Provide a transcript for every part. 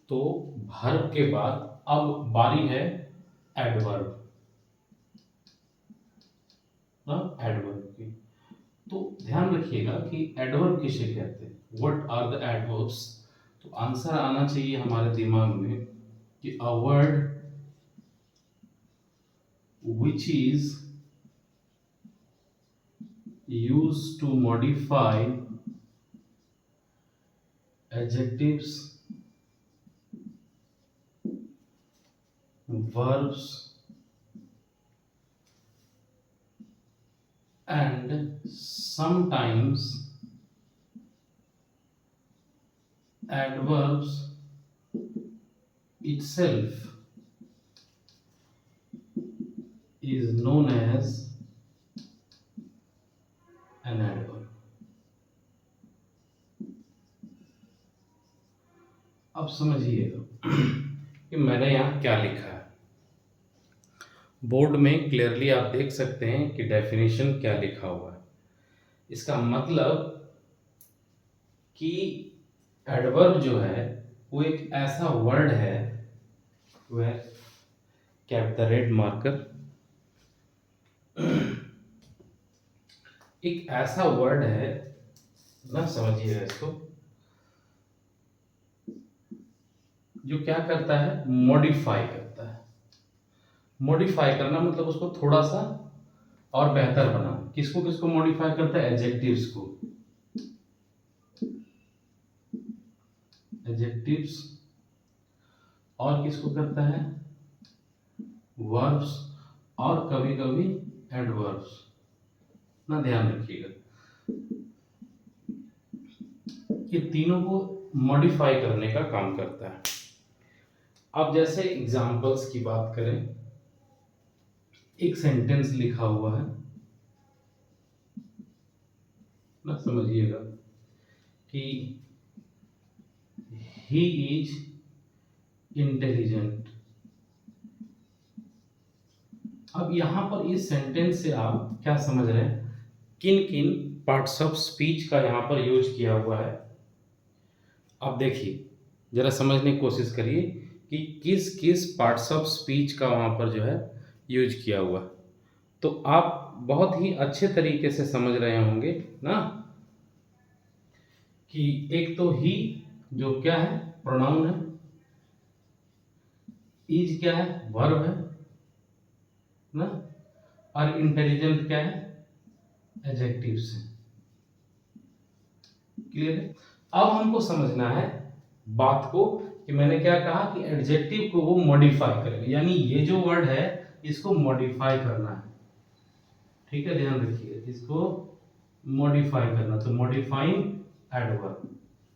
तो वर्ब के बाद अब बारी है एडवर्ब, एडवर्ब की। तो ध्यान रखिएगा कि एडवर्ब किसे कहते हैं, व्हाट आर द एडवर्ब्स। तो आंसर आना चाहिए हमारे दिमाग में कि a word which is used to modify adjectives, verbs and sometimes adverbs itself is known as an adverb। अब समझिएगा कि मैंने यहाँ क्या लिखा है। बोर्ड में क्लियरली आप देख सकते हैं कि डेफिनेशन क्या लिखा हुआ है। इसका मतलब कि एडवर्ब जो है वो एक ऐसा वर्ड है, वह कैप द रेड मार्कर, एक ऐसा वर्ड है ना, समझिएगा इसको, जो क्या करता है, मॉडिफाई करता है। मॉडिफाई करना मतलब उसको थोड़ा सा और बेहतर बनाना। किसको किसको मॉडिफाई करता है, एडजेक्टिव्स को, एडजेक्टिव्स। और किसको करता है, वर्ब्स, और कभी कभी एडवर्ब्स ना। ध्यान रखिएगा ये तीनों को मॉडिफाई करने का काम करता है। अब जैसे एग्जांपल्स की बात करें, एक सेंटेंस लिखा हुआ है ना, समझिएगा कि ही इज इंटेलिजेंट। अब यहां पर इस सेंटेंस से आप क्या समझ रहे हैं, किन किन पार्ट्स ऑफ स्पीच का यहां पर यूज किया हुआ है। अब देखिए, जरा समझने की कोशिश करिए कि किस किस पार्ट्स ऑफ स्पीच का वहां पर जो है यूज किया हुआ है। तो आप बहुत ही अच्छे तरीके से समझ रहे होंगे ना कि एक तो ही जो क्या है, प्रोनाउन है, इज क्या है, वर्ब है ना, और इंटेलिजेंट क्या है, एडजेक्टिव से। क्लियर है। अब हमको समझना है बात को कि मैंने क्या कहा कि एडजेक्टिव को वो मॉडिफाई करेगा, यानी ये जो वर्ड है इसको मॉडिफाई करना है। ठीक है, ध्यान रखिए, इसको मॉडिफाई करना। तो मॉडिफाइंग एडवर्ब,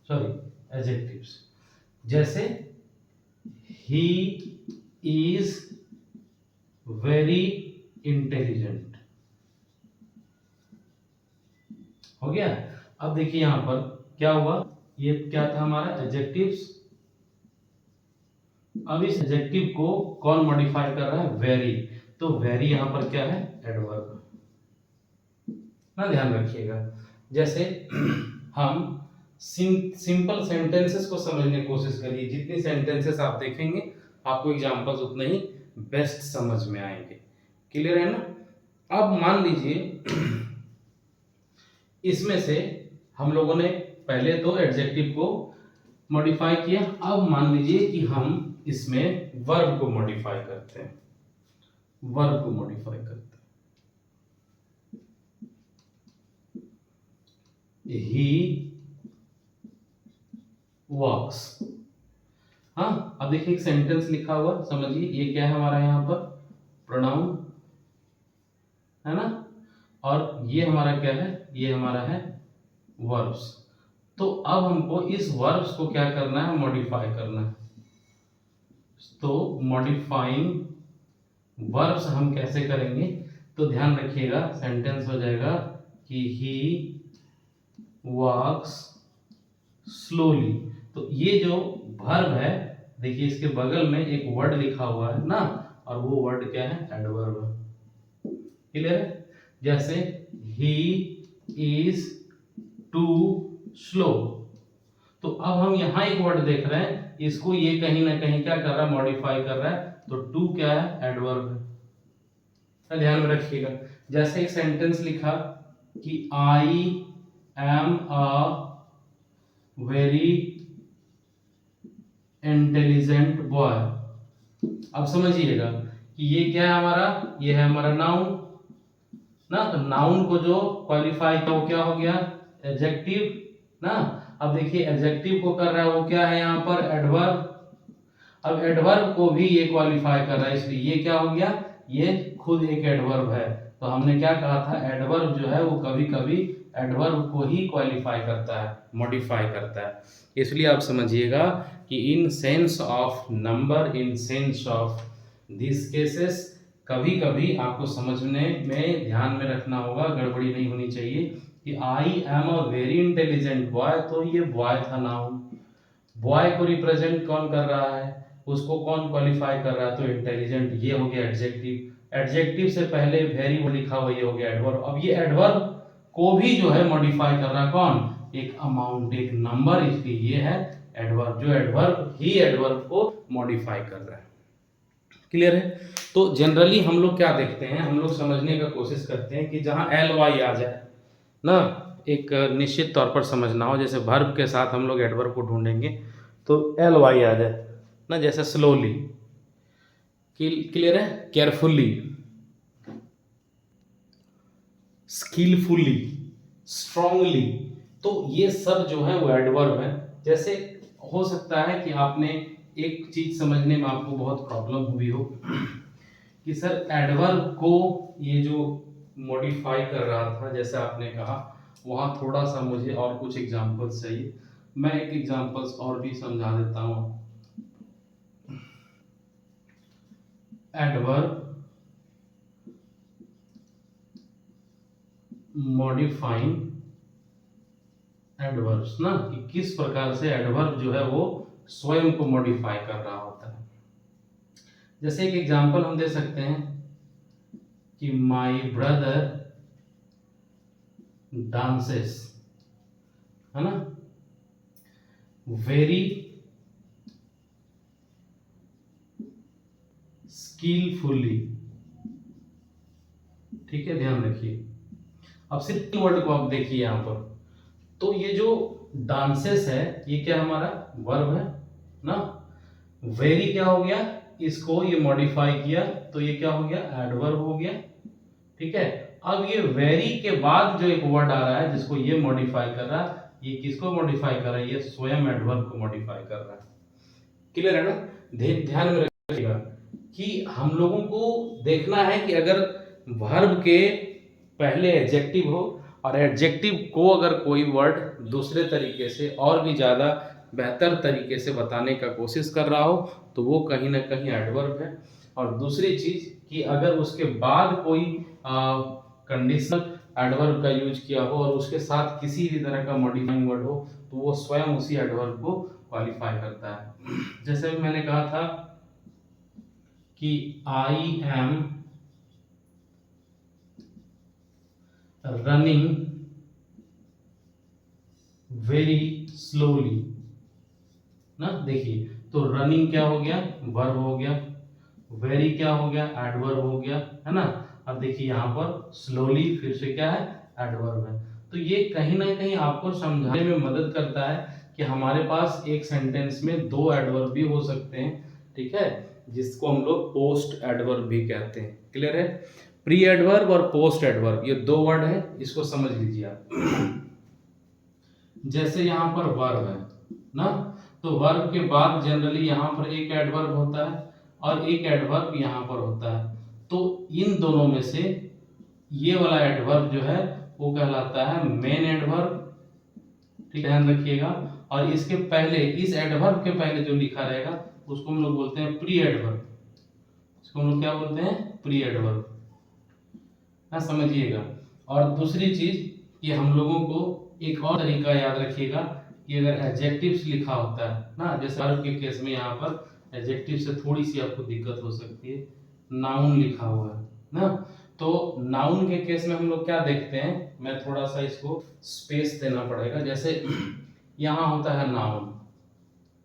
सॉरी एडजेक्टिव्स। जैसे ही इज वेरी इंटेलिजेंट, हो गया। अब देखिए यहां पर क्या हुआ, ये क्या था हमारा एडजेक्टिव्स। अब इस एडजेक्टिव को कौन मॉडिफाई कर रहा है, वेरी। तो वेरी यहां पर क्या है, एडवर्ब ना। ध्यान रखिएगा, जैसे हम सिंपल सेंटेंसेस को समझने की कोशिश करिए। जितनी सेंटेंसेस आप देखेंगे आपको एग्जांपल्स उतने ही बेस्ट समझ में आएंगे। क्लियर है ना। अब मान लीजिए इसमें से हम लोगों ने पहले तो एडजेक्टिव को मॉडिफाई किया, अब मान लीजिए कि हम इसमें वर्ब को मॉडिफाई करते हैं, वर्ब को मॉडिफाई करते हैं। ही वॉक्स। हाँ, अब देखिए एक सेंटेंस लिखा हुआ, समझिए ये क्या है हमारा यहाँ पर, प्रोनाउन है ना, और ये हमारा क्या है, ये हमारा है वर्ब्स। तो अब हमको इस वर्ब्स को क्या करना है, मॉडिफाई करना है। तो मॉडिफाइंग वर्ब्स हम कैसे करेंगे, तो ध्यान रखिएगा सेंटेंस हो जाएगा कि ही वॉक्स स्लोली। तो ये जो वर्ब है, देखिए इसके बगल में एक वर्ड लिखा हुआ है ना, और वो वर्ड क्या है, एडवर्ब है। क्लियर है। जैसे ही इज टू स्लो, तो अब हम यहाँ एक वर्ड देख रहे हैं, इसको ये कहीं ना कहीं क्या कर रहा है, मॉडिफाई कर रहा है। तो टू क्या है, एडवर्ब है। ध्यान में रखिएगा, जैसे एक सेंटेंस लिखा कि I am a very intelligent boy. अब समझिएगा कि ये क्या है हमारा, ये है हमारा नाउन ना। तो नाउन को जो क्वालिफाई किया वो क्या हो गया, एडजेक्टिव ना। अब देखिए एडजेक्टिव को कर रहा है वो क्या है यहाँ पर, एडवर्ब। अब एडवर्ब को भी ये क्वालिफाई कर रहा है, इसलिए ये क्या हो गया, ये खुद एक एडवर्ब है। तो हमने क्या कहा था, एडवर्ब जो है वो कभी कभी एडवर्ब को ही क्वालिफाई करता है, मॉडिफाई करता है। इसलिए आप समझिएगा कि in sense of number, in sense of this cases, कभी कभी आपको समझने में ध्यान में रखना होगा, गड़बड़ी नहीं होनी चाहिए कि I am a very intelligent boy, तो ये बॉय था नाउन। बॉय को रिप्रेजेंट कौन कर रहा है, उसको कौन क्वालिफाई कर रहा है, तो इंटेलिजेंट, ये हो गया एडजेक्टिव। एडजेक्टिव से पहले वेरी वो लिखा हुआ, ये हो गया एडवर्ब। अब ये एडवर्ब को भी जो है मॉडिफाई कर रहा है कौन, एक अमाउंट, एक नंबर, इसलिए ये है एडवर्ब। जो एडवर्ब ही एडवर्ब को मॉडिफाई कर रहा है। क्लियर है। तो जनरली हम लोग क्या देखते हैं, हम लोग समझने का कोशिश करते हैं कि जहां एल वाई आ जाए ना, एक निश्चित तौर पर समझना हो, जैसे वर्ब के साथ हम लोग एडवर्ब को ढूंढेंगे तो एल वाई आ जाए ना, जैसे स्लोली, क्लियर है, केयरफुली, स्किलफुली, स्ट्रांगली, तो ये सब जो है वो एडवर्ब है। जैसे हो सकता है कि आपने एक चीज समझने में आपको बहुत प्रॉब्लम हुई हो कि सर एडवर्ब को ये जो मॉडिफाई कर रहा था, जैसे आपने कहा, वहां थोड़ा सा मुझे और कुछ एग्जांपल्स चाहिए। मैं एक एग्जांपल्स और भी समझा देता हूं। एडवर्ब मॉडिफाइंग एडवर्ब्स ना, कि किस प्रकार से एडवर्ब जो है वो स्वयं को मॉडिफाई कर रहा होता है। जैसे एक एग्जांपल हम दे सकते हैं कि माय ब्रदर डांसेस, है ना, वेरी स्किलफुली। ठीक है, ध्यान रखिए। अब सिर्फ वर्ड को आप देखिए यहां पर, तो ये जो डांसेस है ये क्या हमारा वर्ब है ना। वेरी क्या हो गया, इसको ये मॉडिफाई किया तो ये क्या हो गया, एडवर्ब हो गया। ठीक है, अब ये वेरी के बाद जो एक वर्ड आ रहा है जिसको ये मॉडिफाई कर रहा है, ये किसको मॉडिफाई कर रहा है, ये स्वयं एडवर्ब को मॉडिफाई कर रहा है। क्लियर है ना। ध्यान में रखिएगा कि हम लोगों को देखना है कि अगर वर्ब के पहले एडजेक्टिव हो और एडजेक्टिव को अगर कोई वर्ड दूसरे तरीके से और भी ज़्यादा बेहतर तरीके से बताने का कोशिश कर रहा हो तो वो कहीं ना कहीं एडवर्ब है। और दूसरी चीज़ कि अगर उसके बाद कोई कंडीशनल एडवर्ब का यूज किया हो और उसके साथ किसी भी तरह का मॉडिफाइंग वर्ड हो तो वो स्वयं उसी एडवर्ब को क्वालिफाई करता है। जैसे मैंने कहा था कि I am running very slowly ना, देखिए तो रनिंग क्या हो गया, वर्ब हो गया, वेरी क्या हो गया, एडवर्ब हो गया, है ना। अब देखिए यहाँ पर स्लोली फिर से क्या है, एडवर्ब है। तो ये कहीं ना कहीं आपको समझाने में मदद करता है कि हमारे पास एक सेंटेंस में दो एडवर्ब भी हो सकते हैं। ठीक है, जिसको हम लोग पोस्ट एडवर्ब भी कहते हैं। क्लियर है। प्री एडवर्ब और पोस्ट एडवर्ब ये दो वर्ड है, इसको समझ लीजिए आप। जैसे यहाँ पर वर्ब है ना, तो वर्ब के बाद जनरली यहाँ पर एक एडवर्ब होता है और एक एडवर्ब यहाँ पर होता है। तो इन दोनों में से ये वाला एडवर्ब जो है वो कहलाता है मेन एडवर्ब। ठीक, ध्यान रखिएगा। और इसके पहले, इस एडवर्ब के पहले जो लिखा रहेगा उसको हम लोग बोलते हैं प्री एडवर्ब। इसको हम लोग क्या बोलते हैं, प्री एडवर्ब। हाँ, समझिएगा। और दूसरी चीज कि हम लोगों को एक और तरीका याद रखिएगा कि अगर एडजेक्टिव्स लिखा होता है ना, जैसे वर्ब के केस में यहाँ पर एडजेक्टिव से थोड़ी सी आपको दिक्कत हो सकती है, नाउन लिखा हुआ है ना, तो नाउन के केस में हम लोग क्या देखते हैं, मैं थोड़ा सा इसको स्पेस देना पड़ेगा। जैसे यहाँ होता है नाउन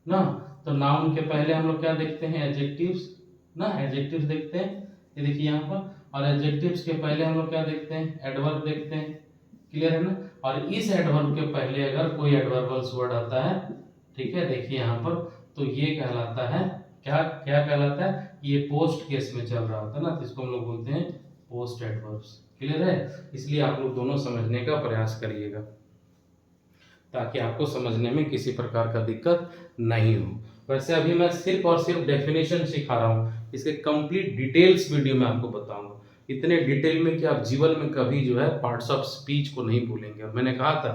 ना। तो नाउन के पहले हम लोग क्या देखते हैं, एडजेक्टिव्स ना, एडजेक्टिव्स देखते हैं, ये देखिए यहाँ पर। और एडजेक्टिव्स के पहले हम लोग क्या देखते हैं, एडवर्ब देखते हैं, क्लियर है ना। और इस एडवर्ब के पहले अगर कोई एडवर्बल्स वर्ड आता है, ठीक है, देखिए यहाँ पर, तो ये कहलाता है क्या, क्या कहलाता है, ये पोस्ट केस में चल रहा होता है ना, तो इसको हम लोग बोलते हैं पोस्ट एडवर्ब्स, क्लियर है। इसलिए आप लोग दोनों समझने का प्रयास करिएगा ताकि आपको समझने में किसी प्रकार का दिक्कत नहीं हो। वैसे अभी मैं सिर्फ और सिर्फ डेफिनेशन सिखा रहा हूँ, इसके कंप्लीट डिटेल्स वीडियो में आपको बताऊंगा, इतने डिटेल में कि आप जीवन में कभी जो है पार्ट्स ऑफ स्पीच को नहीं भूलेंगे। और मैंने कहा था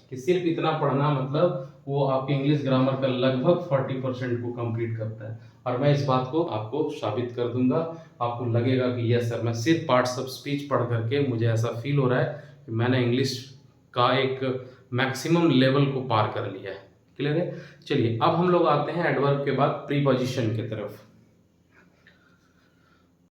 कि सिर्फ इतना पढ़ना मतलब वो आपके इंग्लिश ग्रामर का लगभग 40% को कंप्लीट करता है। और मैं इस बात को आपको साबित कर दूंगा, आपको लगेगा कि यस सर, मैं सिर्फ पार्ट्स ऑफ स्पीच पढ़ करके मुझे ऐसा फील हो रहा है कि मैंने इंग्लिश का एक मैक्सिमम लेवल को पार कर लिया है, क्लियर है। चलिए अब हम लोग आते हैं एडवर्ब के बाद प्रीपोजिशन की तरफ।